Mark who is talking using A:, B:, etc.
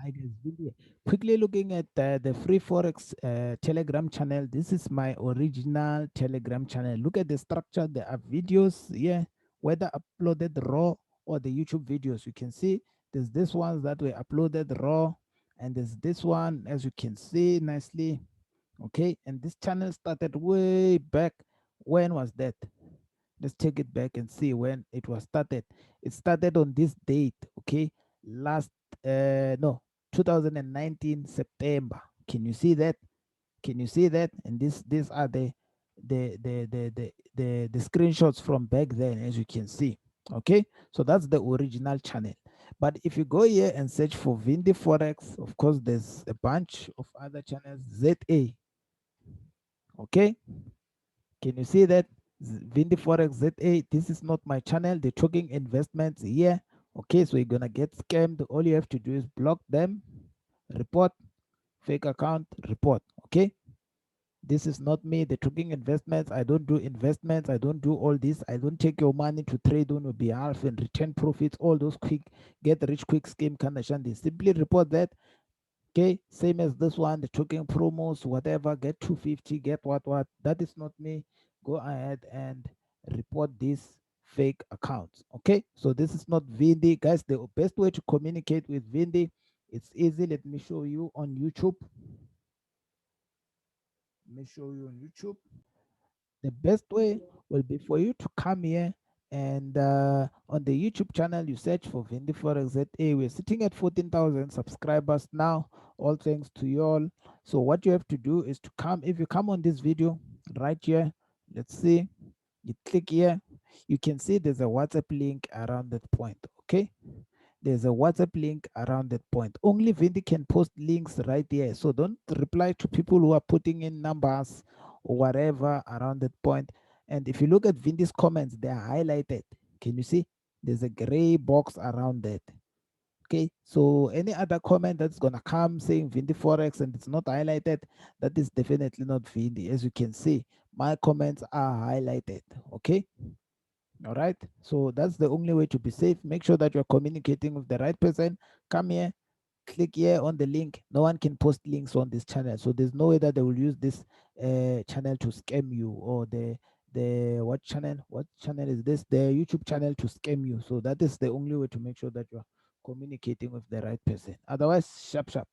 A: Hi guys, Vinny. Quickly looking at the free forex telegram channel. This is my original telegram channel. Look at the structure. There are videos here, whether uploaded raw or the YouTube videos. You can see there's this ones that were uploaded raw, and there's this one, as you can see nicely. Okay, and this channel started way back. When was that? Let's take it back and see when it was started. It started on this date. Okay, last no 2019 September. Can you see that? Can you see that? And these are the screenshots from back then, as you can see. Okay, so that's the original channel. But if you go here and search for Vindi Forex, of course there's a bunch of other channels. ZA. Okay, can you see that? Vindi Forex ZA. This is not my channel. They're talking investments here. Okay, so you're gonna get scammed. All you have to do is block them, report, fake account, report. Okay, this is not me. They're talking investments. I don't do investments. I don't do all this. I don't take your money to trade on your behalf and return profits. All those quick get rich quick scheme kind of shandy. Simply report that. Okay, same as this one, the token promos, whatever, get 250, get what. That is not me. Go ahead and report these fake accounts. Okay, so this is not Vindi. Guys, the best way to communicate with Vindi, it's easy. Let me show you on YouTube. Let me show you on YouTube. The best way will be for you to come here and on the YouTube channel, you search for Vindi Forex ZA. We're sitting at 14,000 subscribers now, all thanks to you all. So what you have to do is to come, if you come on this video right here, let's see, you click here, you can see there's a WhatsApp link around that point. Okay, there's a WhatsApp link around that point. Only Vindi can post links right there. So don't reply to people who are putting in numbers or whatever around that point. And if you look at Vindi's comments, they are highlighted. Can you see? There's a gray box around that. Okay, so any other comment that's gonna come saying Vindi Forex and it's not highlighted, that is definitely not Vindi. As you can see, my comments are highlighted. Okay, all right, so that's the only way to be safe. Make sure that you're communicating with the right person. Come here, click here on the link. No one can post links on this channel, so there's no way that they will use this channel to scam you, or the what channel is this, the YouTube channel, to scam you. So that is the only way to make sure that you're communicating with the right person. Otherwise, sharp sharp.